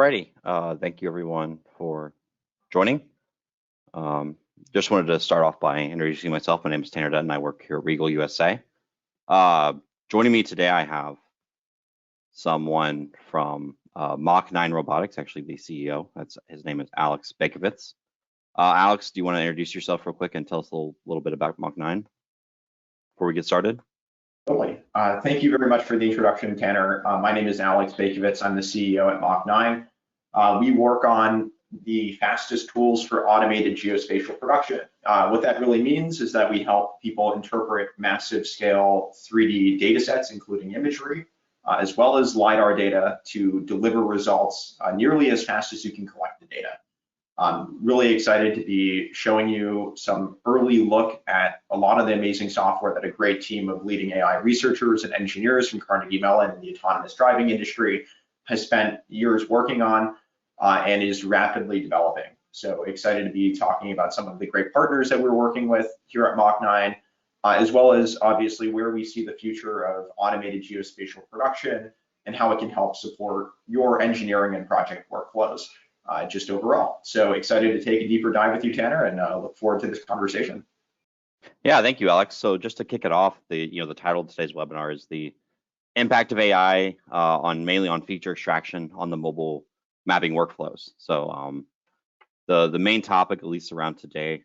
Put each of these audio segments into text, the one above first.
Alrighty, thank you everyone for joining. Just wanted to start off by introducing myself. My name is Tanner Dutton. I work here at RIEGL USA. Joining me today, I have someone from Mach 9 Robotics, actually the CEO. His name is Alex Baikovitz. Alex, do you want to introduce yourself real quick and tell us a little bit about Mach 9 before we get started? Totally. Thank you very much for the introduction, Tanner. My name is Alex Baikovitz. I'm the CEO at Mach 9. We work on the fastest tools for automated geospatial production. What that really means is that we help people interpret massive scale 3D data sets, including imagery, as well as LiDAR data to deliver results nearly as fast as you can collect the data. I'm really excited to be showing you some early look at a lot of the amazing software that a great team of leading AI researchers and engineers from Carnegie Mellon and the autonomous driving industry has spent years working on and is rapidly developing. So excited to be talking about some of the great partners that we're working with here at Mach 9, as well as obviously where we see the future of automated geospatial production and how it can help support your engineering and project workflows. Just overall. So excited to take a deeper dive with you, Tanner, and look forward to this conversation. Yeah, thank you, Alex. So just to kick it off, the title of today's webinar is the impact of AI mainly on feature extraction on the mobile mapping workflows. So the main topic, at least around today,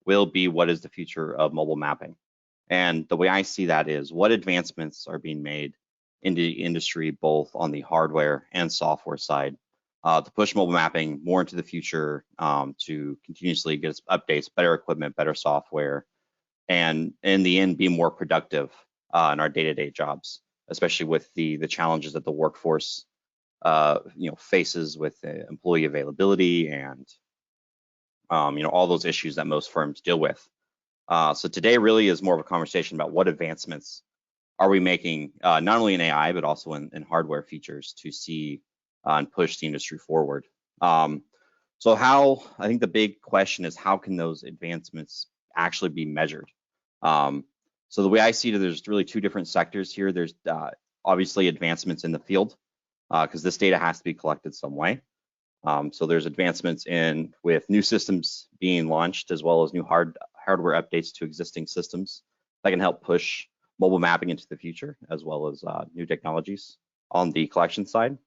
will be what is the future of mobile mapping. And the way I see that is what advancements are being made in the industry, both on the hardware and software side, to push mobile mapping more into the future, to continuously get us updates, better equipment, better software, and in the end, be more productive in our day-to-day jobs, especially with the challenges that the workforce faces with employee availability and all those issues that most firms deal with. So today really is more of a conversation about what advancements are we making, not only in AI, but also in hardware features to see and push the industry forward. So I think the big question is how can those advancements actually be measured? So the way I see it, there's really two different sectors here. There's obviously advancements in the field, because this data has to be collected some way. So there's advancements with new systems being launched, as well as new hardware updates to existing systems that can help push mobile mapping into the future, as well as new technologies on the collection side.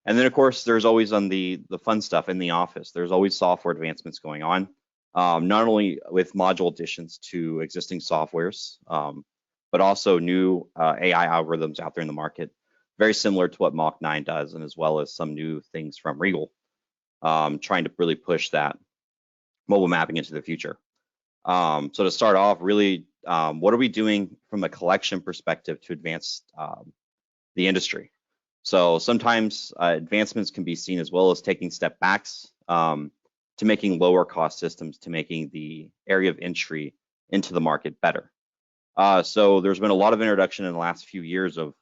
And then, of course, there's always on the fun stuff in the office. There's always software advancements going on, not only with module additions to existing softwares, but also new AI algorithms out there in the market, very similar to what Mach 9 does, and as well as some new things from RIEGL, trying to really push that mobile mapping into the future. So to start off, really, what are we doing from a collection perspective to advance the industry? So sometimes advancements can be seen as well as taking step backs to making lower cost systems, to making the area of entry into the market better. So there's been a lot of introduction in the last few years of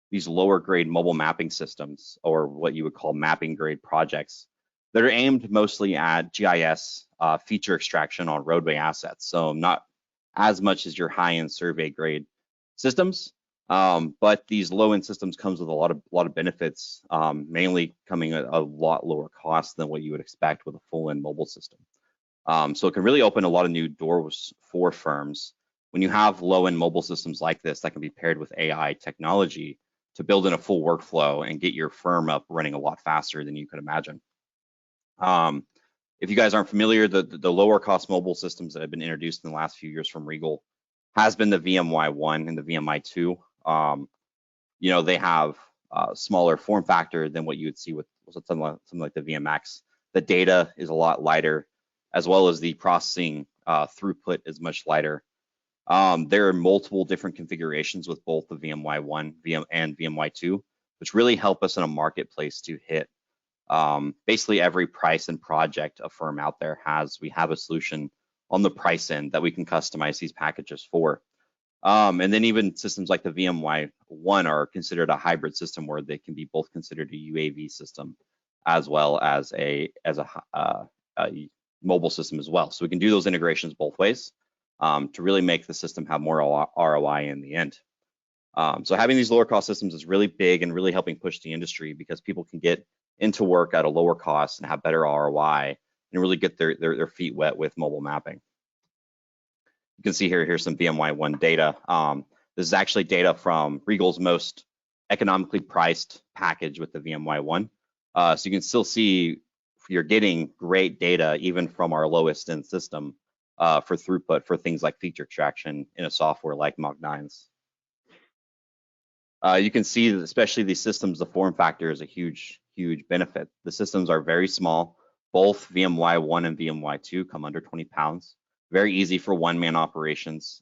these lower grade mobile mapping systems, or what you would call mapping grade projects, that are aimed mostly at GIS feature extraction on roadway assets. So not as much as your high-end survey grade systems. But these low-end systems comes with a lot of benefits, mainly coming at a lot lower cost than what you would expect with a full-end mobile system. So it can really open a lot of new doors for firms when you have low-end mobile systems like this that can be paired with AI technology to build in a full workflow and get your firm up running a lot faster than you could imagine. If you guys aren't familiar, the lower cost mobile systems that have been introduced in the last few years from RIEGL has been the VMY1 and the VMI2. They have a smaller form factor than what you would see with something like the VMX. The data is a lot lighter, as well as the processing throughput is much lighter. There are multiple different configurations with both the VMY1 and VMY2, which really help us in a marketplace to hit basically every price and project a firm out there has. We have a solution on the price end that we can customize these packages for. And then even systems like the VMY1 are considered a hybrid system where they can be both considered a UAV system as well as a mobile system as well. So we can do those integrations both ways to really make the system have more ROI in the end. So having these lower cost systems is really big and really helping push the industry because people can get into work at a lower cost and have better ROI and really get their feet wet with mobile mapping. You can see here's some VMware-1 data. This is actually data from RIEGL's most economically priced package with the VMware-1. So you can still see you're getting great data even from our lowest end system for throughput for things like feature extraction in a software like Mach9's. You can see that especially these systems, the form factor is a huge benefit. The systems are very small. Both VMware-1 and VMware-2 come under 20 pounds. Very easy for one-man operations.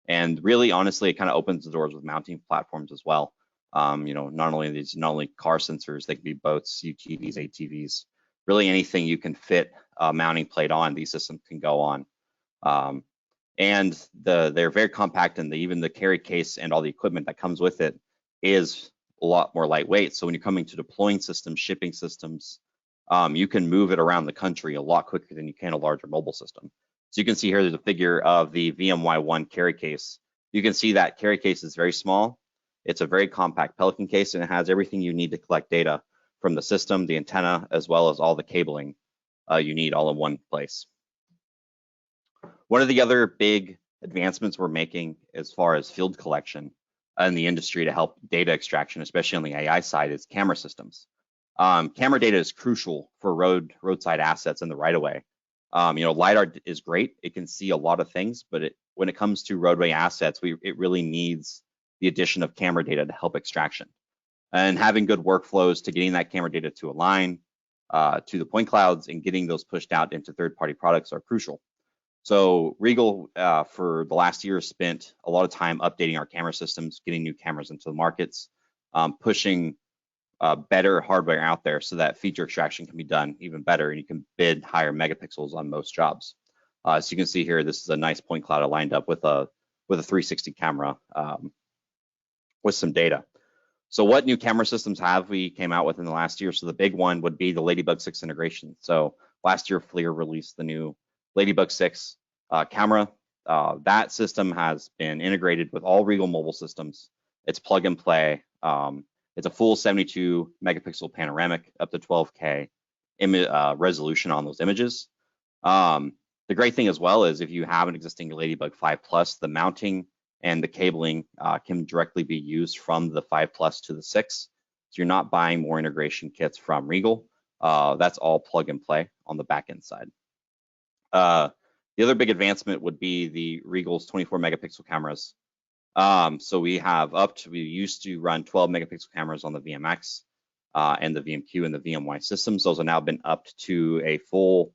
And really, honestly, it kind of opens the doors with mounting platforms as well. Not only car sensors, they can be boats, UTVs, ATVs, really anything you can fit a mounting plate on, these systems can go on. And they're very compact, and even the carry case and all the equipment that comes with it is a lot more lightweight. So when you're coming to deploying systems, shipping systems, you can move it around the country a lot quicker than you can a larger mobile system. So you can see here there's a figure of the VMware-1 carry case. You can see that carry case is very small. It's a very compact Pelican case, and it has everything you need to collect data from the system, the antenna, as well as all the cabling you need all in one place. One of the other big advancements we're making as far as field collection in the industry to help data extraction, especially on the AI side, is camera systems. Camera data is crucial for roadside assets in the right-of-way. LiDAR is great. It can see a lot of things, but when it comes to roadway assets, it really needs the addition of camera data to help extraction. And having good workflows to getting that camera data to align to the point clouds and getting those pushed out into third-party products are crucial. So RIEGL for the last year spent a lot of time updating our camera systems, getting new cameras into the markets, pushing better hardware out there so that feature extraction can be done even better, and you can bid higher megapixels on most jobs. So you can see here, this is a nice point cloud lined up with a 360 camera with some data. So what new camera systems have we came out with in the last year? So the big one would be the Ladybug 6 integration. So last year, FLIR released the new Ladybug 6 camera. That system has been integrated with all RIEGL mobile systems. It's plug and play. It's a full 72 megapixel panoramic, up to 12K resolution on those images. The great thing as well is if you have an existing Ladybug 5 Plus, the mounting and the cabling can directly be used from the 5 Plus to the 6. So you're not buying more integration kits from RIEGL. That's all plug and play on the back end side. The other big advancement would be the RIEGL's 24 megapixel cameras. So we used to run 12 megapixel cameras on the VMX and the VMQ and the VMY systems. Those have now been upped to a full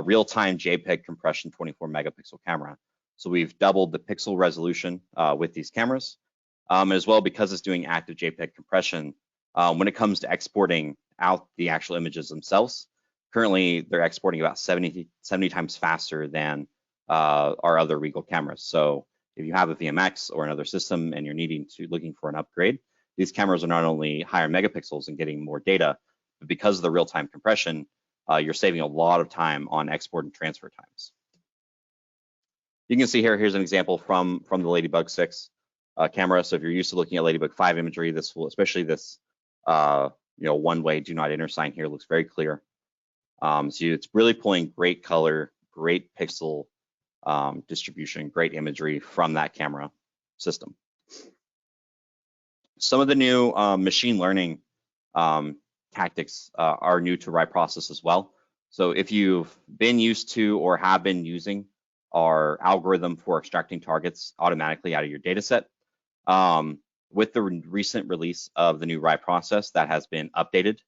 real-time JPEG compression 24 megapixel camera. So we've doubled the pixel resolution with these cameras. As well, because it's doing active JPEG compression, when it comes to exporting out the actual images themselves, currently they're exporting about 70 times faster than our other RIEGL cameras. So if you have a VMX or another system and you're looking for an upgrade, these cameras are not only higher megapixels and getting more data, but because of the real-time compression, you're saving a lot of time on export and transfer times. You can see here's an example from the Ladybug 6 camera. So if you're used to looking at Ladybug 5 imagery, this will, especially this one-way do not enter sign here, looks very clear. So it's really pulling great color, great pixel distribution, great imagery from that camera system. Some of the new machine learning tactics are new to RIProcess as well. So if you've been used to or have been using our algorithm for extracting targets automatically out of your data set, with the recent release of the new RIProcess, that has been updated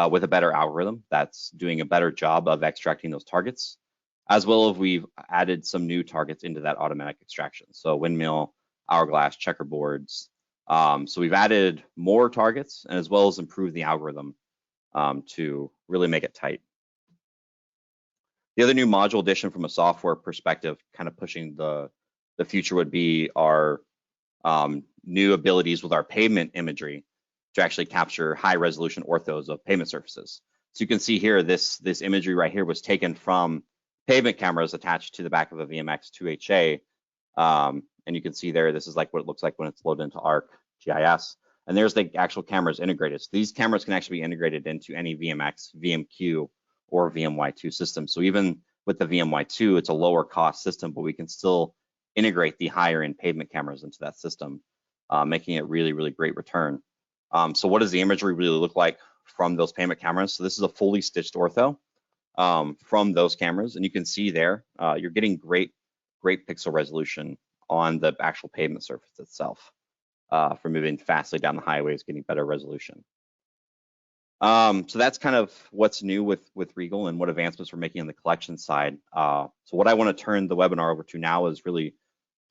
with a better algorithm that's doing a better job of extracting those targets, as well as we've added some new targets into that automatic extraction. So windmill, hourglass, checkerboards. So we've added more targets and as well as improved the algorithm to really make it tight. The other new module addition from a software perspective, kind of pushing the future, would be our new abilities with our pavement imagery to actually capture high resolution orthos of pavement surfaces. So you can see here, this imagery right here was taken from pavement cameras attached to the back of a VMX 2HA. And you can see there, this is like what it looks like when it's loaded into ArcGIS. And there's the actual cameras integrated. So these cameras can actually be integrated into any VMX, VMQ, or VMY2 system. So even with the VMY2, it's a lower cost system, but we can still integrate the higher end pavement cameras into that system, making it really, really great return. So what does the imagery really look like from those pavement cameras? So this is a fully stitched ortho from those cameras, and you can see there, you're getting great pixel resolution on the actual pavement surface itself. For moving fastly down the highways, getting better resolution. So that's kind of what's new with RIEGL and what advancements we're making on the collection side. So what I want to turn the webinar over to now is really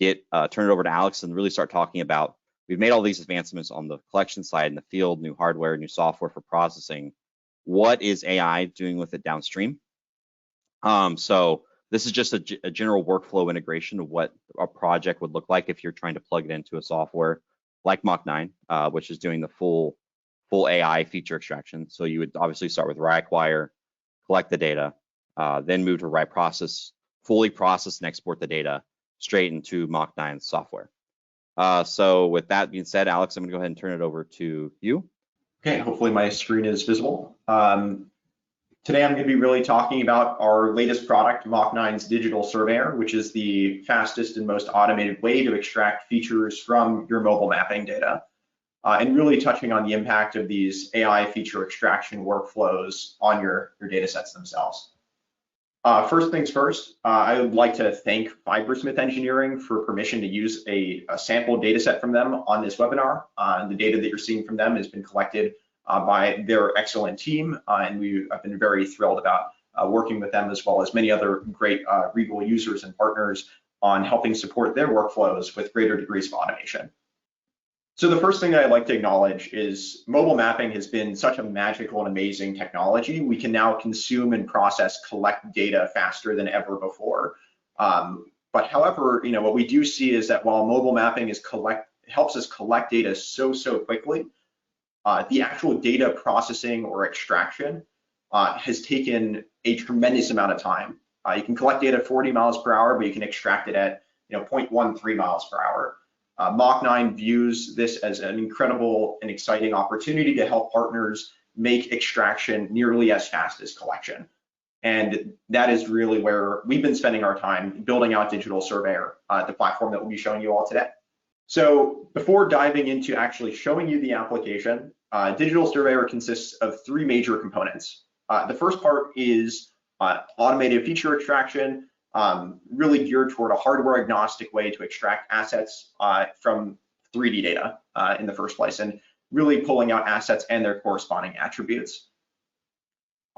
turn it over to Alex and really start talking about, we've made all these advancements on the collection side in the field, new hardware, new software for processing. What is AI doing with it downstream? So this is just a general workflow integration of what a project would look like if you're trying to plug it into a software like Mach9, which is doing the full AI feature extraction. So you would obviously start with RIEGL, collect the data, then move to RIEGL fully process and export the data straight into Mach9 software. So with that being said, Alex, I'm gonna go ahead and turn it over to you. Okay, hopefully my screen is visible. Today I'm going to be really talking about our latest product, Mach9's Digital Surveyor, which is the fastest and most automated way to extract features from your mobile mapping data, and really touching on the impact of these AI feature extraction workflows on your data sets themselves. First things first, I would like to thank Fibersmith Engineering for permission to use a sample data set from them on this webinar. The data that you're seeing from them has been collected by their excellent team, and we have been very thrilled about working with them, as well as many other great RIEGL users and partners on helping support their workflows with greater degrees of automation. So the first thing that I'd like to acknowledge is mobile mapping has been such a magical and amazing technology. We can now consume and process, collect data faster than ever before. But however, what we do see is that while mobile mapping helps us collect data so quickly, the actual data processing or extraction has taken a tremendous amount of time. You can collect data at 40 miles per hour, but you can extract it at 0.13 miles per hour. Mach9 views this as an incredible and exciting opportunity to help partners make extraction nearly as fast as collection. And that is really where we've been spending our time building out Digital Surveyor, the platform that we'll be showing you all today. So before diving into actually showing you the application, Digital Surveyor consists of three major components. The first part is automated feature extraction, really geared toward a hardware agnostic way to extract assets from 3D data in the first place, and really pulling out assets and their corresponding attributes.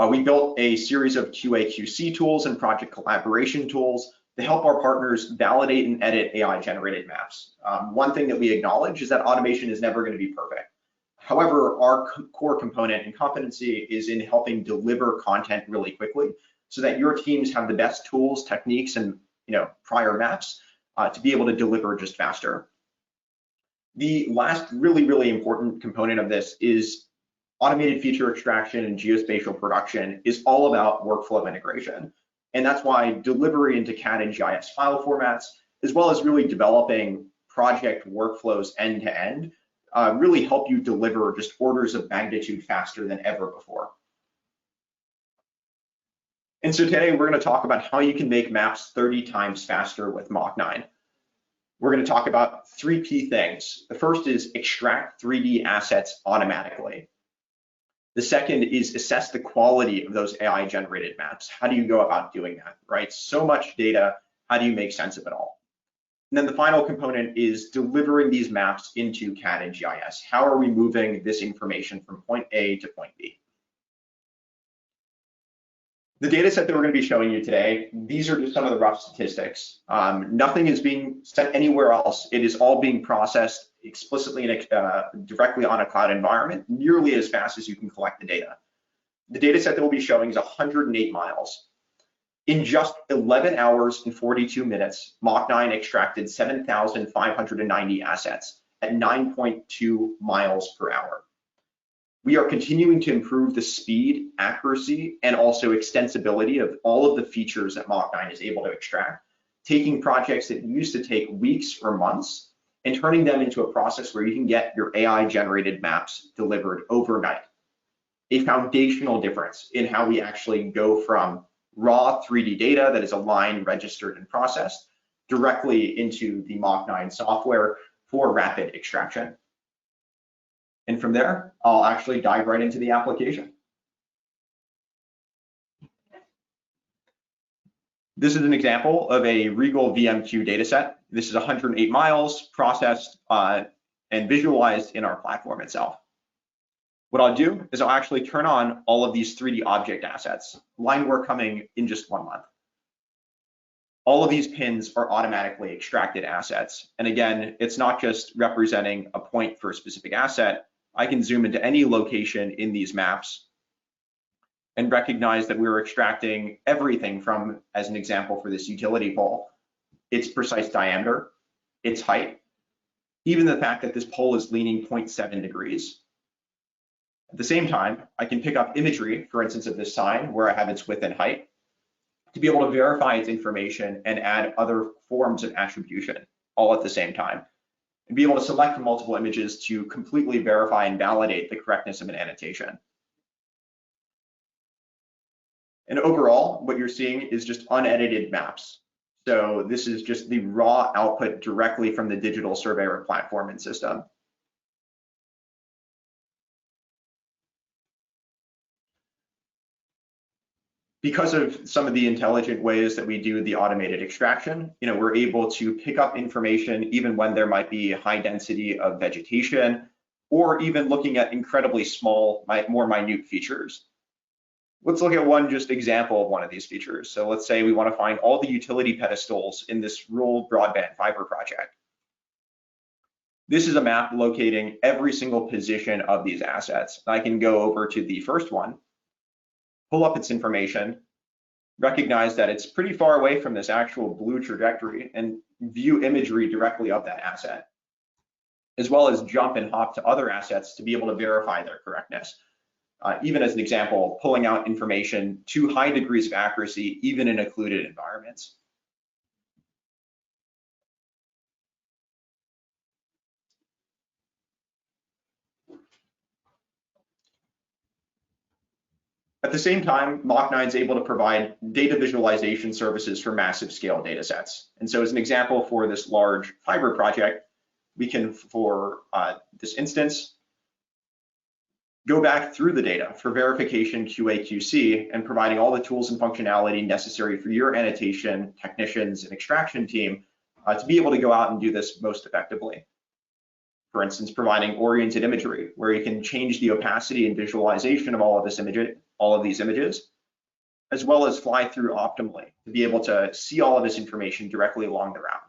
We built a series of QA/QC tools and project collaboration tools to help our partners validate and edit AI-generated maps. One thing that we acknowledge is that automation is never going to be perfect. However, our core component and competency is in helping deliver content really quickly so that your teams have the best tools, techniques, and prior maps to be able to deliver just faster. The last really important component of this is automated feature extraction and geospatial production is all about workflow integration. And that's why delivery into CAD and GIS file formats, as well as really developing project workflows end to end, really help you deliver just orders of magnitude faster than ever before. And so today we're going to talk about how you can make maps 30 times faster with Mach9. We're going to talk about three key things. The first is extract 3D assets automatically. The second is assess the quality of those AI generated maps. How do you go about doing that, right? So much data, how do you make sense of it all? And then the final component is delivering these maps into CAD and GIS. How are we moving this information from point A to point B? The data set that we're going to be showing you today, these are just some of the rough statistics. Nothing is being sent anywhere else. It is all being processed explicitly and directly on a cloud environment, nearly as fast as you can collect the data. The data set that we'll be showing is 108 miles. In just 11 hours and 42 minutes, Mach9 extracted 7,590 assets at 9.2 miles per hour. We are continuing to improve the speed, accuracy, and also extensibility of all of the features that Mach9 is able to extract, taking projects that used to take weeks or months and turning them into a process where you can get your AI generated maps delivered overnight. A foundational difference in how we actually go from raw 3D data that is aligned, registered, and processed directly into the Mach9 software for rapid extraction. And from there, I'll actually dive right into the application. This is an example of a RIEGL VMQ dataset. This is 108 miles processed and visualized in our platform itself. What I'll do is I'll actually turn on all of these 3D object assets, line work coming in just 1 month. All of these pins are automatically extracted assets. And again, it's not just representing a point for a specific asset. I can zoom into any location in these maps and recognize that we're extracting everything from, as an example for this utility pole, its precise diameter, its height, even the fact that this pole is leaning 0.7 degrees. At the same time, I can pick up imagery, for instance, of this sign where I have its width and height, to be able to verify its information and add other forms of attribution all at the same time, and be able to select from multiple images to completely verify and validate the correctness of an annotation. And overall, what you're seeing is just unedited maps. So this is just the raw output directly from the digital Surveyor platform and system. Because of some of the intelligent ways that we do the automated extraction, we're able to pick up information even when there might be a high density of vegetation, or even looking at incredibly small, more minute features. Let's look at one just example of one of these features. So let's say we want to find all the utility pedestals in this rural broadband fiber project. This is a map locating every single position of these assets. I can go over to the first one, pull up its information, recognize that it's pretty far away from this actual blue trajectory, and view imagery directly of that asset, as well as jump and hop to other assets to be able to verify their correctness. Even as an example, pulling out information to high degrees of accuracy, even in occluded environments. At the same time, Mach9 is able to provide data visualization services for massive scale data sets. And so as an example for this large fiber project, we can, for this instance, go back through the data for verification, QA, QC, and providing all the tools and functionality necessary for your annotation, technicians, and extraction team to be able to go out and do this most effectively. For instance, providing oriented imagery, where you can change the opacity and visualization of all of these images, as well as fly through optimally to be able to see all of this information directly along the route.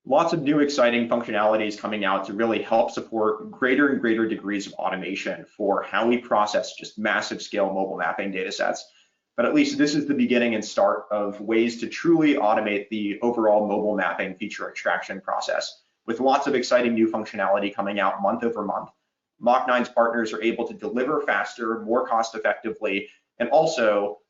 Lots of new exciting functionalities coming out to really help support greater and greater degrees of automation for how we process just massive scale mobile mapping data sets. But at least this is the beginning and start of ways to truly automate the overall mobile mapping feature extraction process. With lots of exciting new functionality coming out month over month, Mach9's partners are able to deliver faster, more cost effectively, and also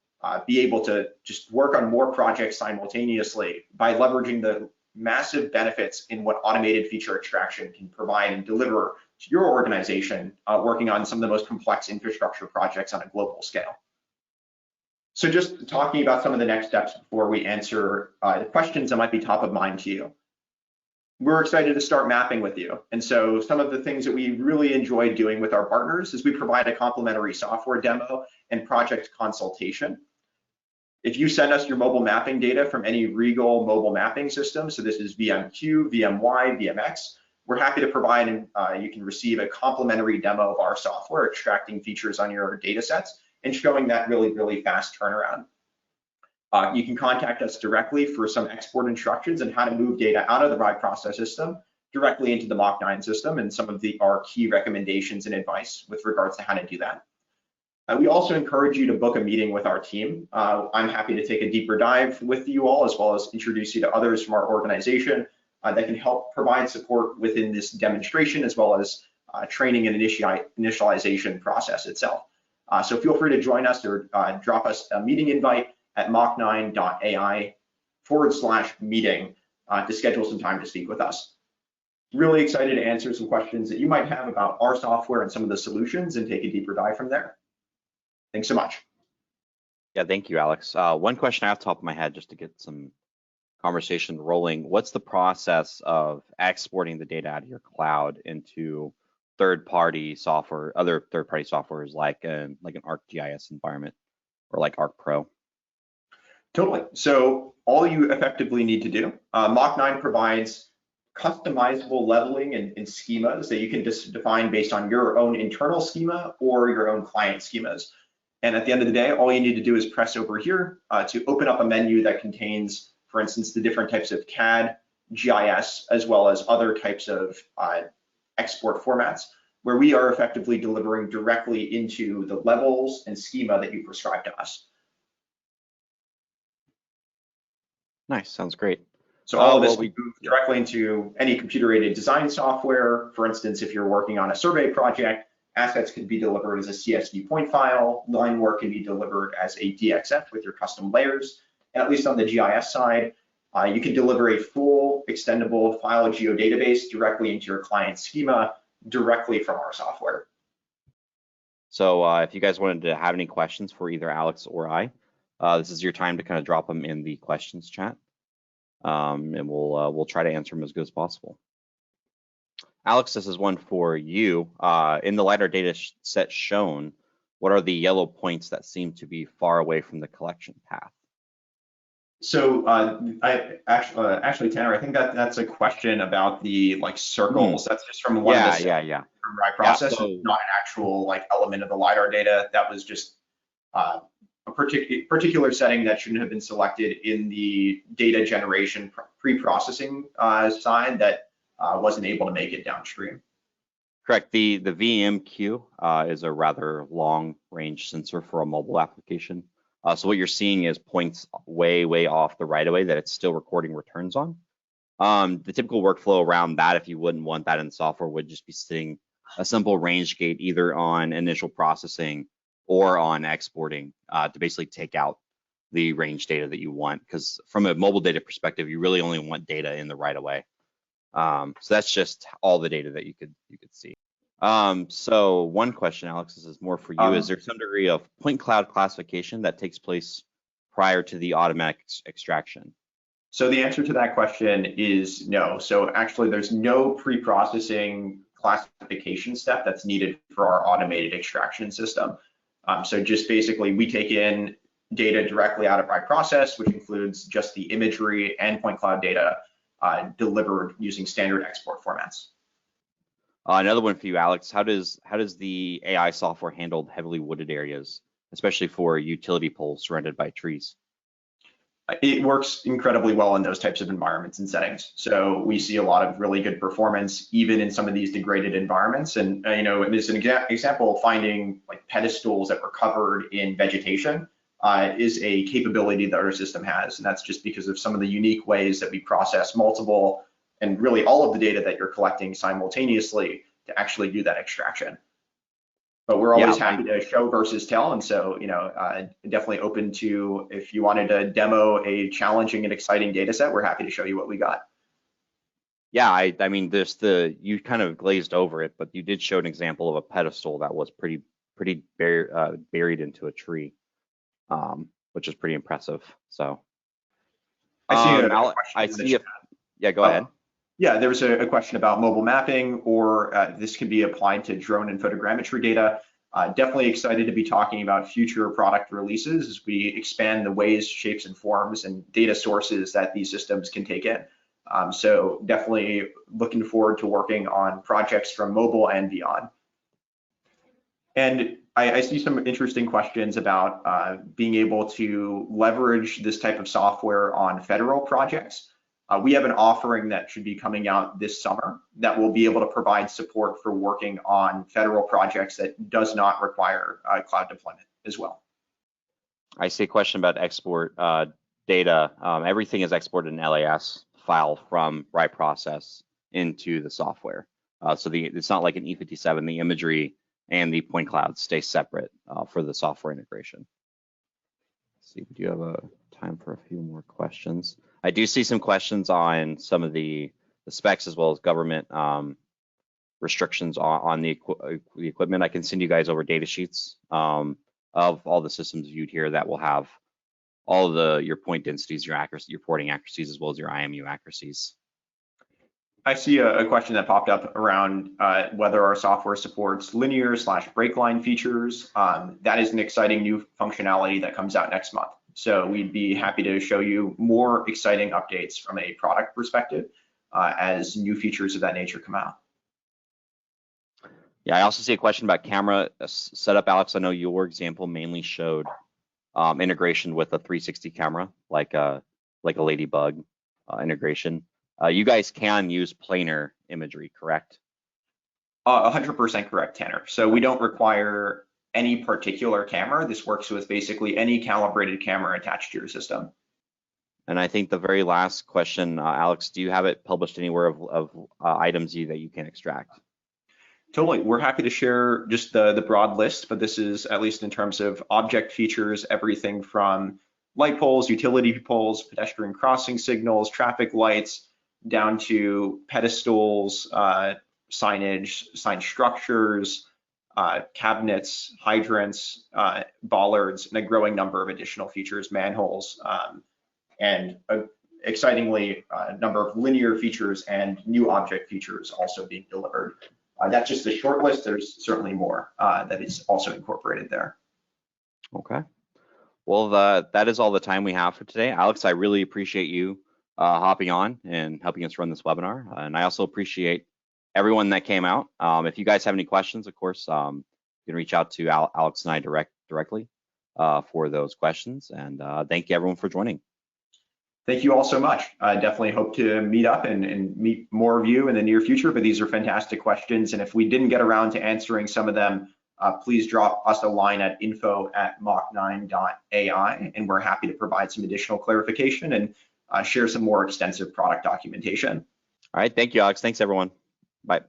be able to just work on more projects simultaneously by leveraging the massive benefits in what automated feature extraction can provide and deliver to your organization working on some of the most complex infrastructure projects on a global scale. So just talking about some of the next steps before we answer the questions that might be top of mind to you. We're excited to start mapping with you. And so some of the things that we really enjoy doing with our partners is we provide a complimentary software demo and project consultation. If you send us your mobile mapping data from any RIEGL mobile mapping system, so this is VMQ, VMY, VMX, we're happy to provide and you can receive a complimentary demo of our software extracting features on your data sets and showing that really, really fast turnaround. You can contact us directly for some export instructions and how to move data out of the RIEGL process system directly into the Mach9 system and some of our key recommendations and advice with regards to how to do that. We also encourage you to book a meeting with our team. I'm happy to take a deeper dive with you all, as well as introduce you to others from our organization that can help provide support within this demonstration, as well as training and initialization process itself. So feel free to join us or drop us a meeting invite at mock9.ai/meeting to schedule some time to speak with us. Really excited to answer some questions that you might have about our software and some of the solutions and take a deeper dive from there. Thanks so much. Yeah, thank you, Alex. One question I have top of my head just to get some conversation rolling. What's the process of exporting the data out of your cloud into third-party software, other third-party softwares like an ArcGIS environment or like ArcPro? Totally. So all you effectively need to do, Mock9 provides customizable leveling and schemas that you can just define based on your own internal schema or your own client schemas. And at the end of the day, all you need to do is press over here to open up a menu that contains, for instance, the different types of CAD, GIS, as well as other types of export formats, where we are effectively delivering directly into the levels and schema that you prescribe to us. Nice, sounds great. So all of this we move directly into any computer-aided design software. For instance, if you're working on a survey project, assets can be delivered as a CSV point file, line work can be delivered as a DXF with your custom layers, and at least on the GIS side, you can deliver a full extendable file geodatabase directly into your client schema directly from our software. So if you guys wanted to have any questions for either Alex or I, this is your time to kind of drop them in the questions chat, and we'll try to answer them as good as possible. Alex, this is one for you. In the LiDAR data set shown, what are the yellow points that seem to be far away from the collection path? So actually, Tanner, I think that's a question about the circles. That's just from one of the from RIEGL process, not an actual element of the LiDAR data. That was just a particular setting that shouldn't have been selected in the data generation pre-processing side that wasn't able to make it downstream. Correct. The VMQ is a rather long-range sensor for a mobile application. So what you're seeing is points way off the right of way that it's still recording returns on. The typical workflow around that, if you wouldn't want that in software, would just be sitting a simple range gate either on initial processing or on exporting to basically take out the range data that you want. Because from a mobile data perspective, you really only want data in the right of way. So that's just all the data that you could see. So one question, Alex, this is more for you. Is there some degree of point cloud classification that takes place prior to the automatic extraction? So the answer to that question is no. So actually there's no pre-processing classification step that's needed for our automated extraction system. So just basically we take in data directly out of RIEGL process, which includes just the imagery and point cloud data delivered using standard export formats. Another one for you, Alex. How does the AI software handle heavily wooded areas, especially for utility poles surrounded by trees? It works incredibly well in those types of environments and settings. So we see a lot of really good performance even in some of these degraded environments. And as an example, finding pedestals that were covered in vegetation is a capability that our system has, and that's just because of some of the unique ways that we process multiple and really all of the data that you're collecting simultaneously to actually do that extraction. But we're always happy to show versus tell, and so definitely open to, if you wanted to demo a challenging and exciting data set, we're happy to show you what we got. Yeah, I mean, you kind of glazed over it, but you did show an example of a pedestal that was pretty buried into a tree, which is pretty impressive. So I see. Yeah, go ahead. Yeah, there was a question about mobile mapping, or this can be applied to drone and photogrammetry data. Definitely excited to be talking about future product releases as we expand the ways, shapes, and forms and data sources that these systems can take in. So definitely looking forward to working on projects from mobile and beyond. And I see some interesting questions about being able to leverage this type of software on federal projects. We have an offering that should be coming out this summer that will be able to provide support for working on federal projects that does not require cloud deployment as well. I see a question about export data. Everything is exported in LAS file from RIEGL process into the software. So it's not like an E57. The imagery and the point clouds stay separate for the software integration. Let's see, we do have a time for a few more questions. I do see some questions on some of the specs as well as government restrictions on the equipment. I can send you guys over data sheets of all the systems viewed here that will have all of your point densities, your accuracy, your porting accuracies, as well as your IMU accuracies. I see a question that popped up around whether our software supports linear/break line features. That is an exciting new functionality that comes out next month. So we'd be happy to show you more exciting updates from a product perspective as new features of that nature come out. Yeah, I also see a question about camera setup, Alex. I know your example mainly showed integration with a 360 camera, like a Ladybug integration. You guys can use planar imagery, correct? 100% correct, Tanner. So we don't require any particular camera. This works with basically any calibrated camera attached to your system. And I think the very last question, Alex, do you have it published anywhere of items that you can extract? Totally. We're happy to share just the broad list, but this is at least in terms of object features, everything from light poles, utility poles, pedestrian crossing signals, traffic lights, down to pedestals, signage, sign structures, cabinets, hydrants, bollards, and a growing number of additional features, manholes, and excitingly, a number of linear features and new object features also being delivered. That's just the short list. There's certainly more that is also incorporated there. Okay. Well, that is all the time we have for today. Alex, I really appreciate you hopping on and helping us run this webinar. And I also appreciate everyone that came out. If you guys have any questions, of course, you can reach out to Alex and I directly for those questions. And thank you everyone for joining. Thank you all so much. I definitely hope to meet up and meet more of you in the near future, but these are fantastic questions. And if we didn't get around to answering some of them, please drop us a line at info@mach9.ai, and we're happy to provide some additional clarification and share some more extensive product documentation. All right, thank you, Alex. Thanks, everyone. Bye.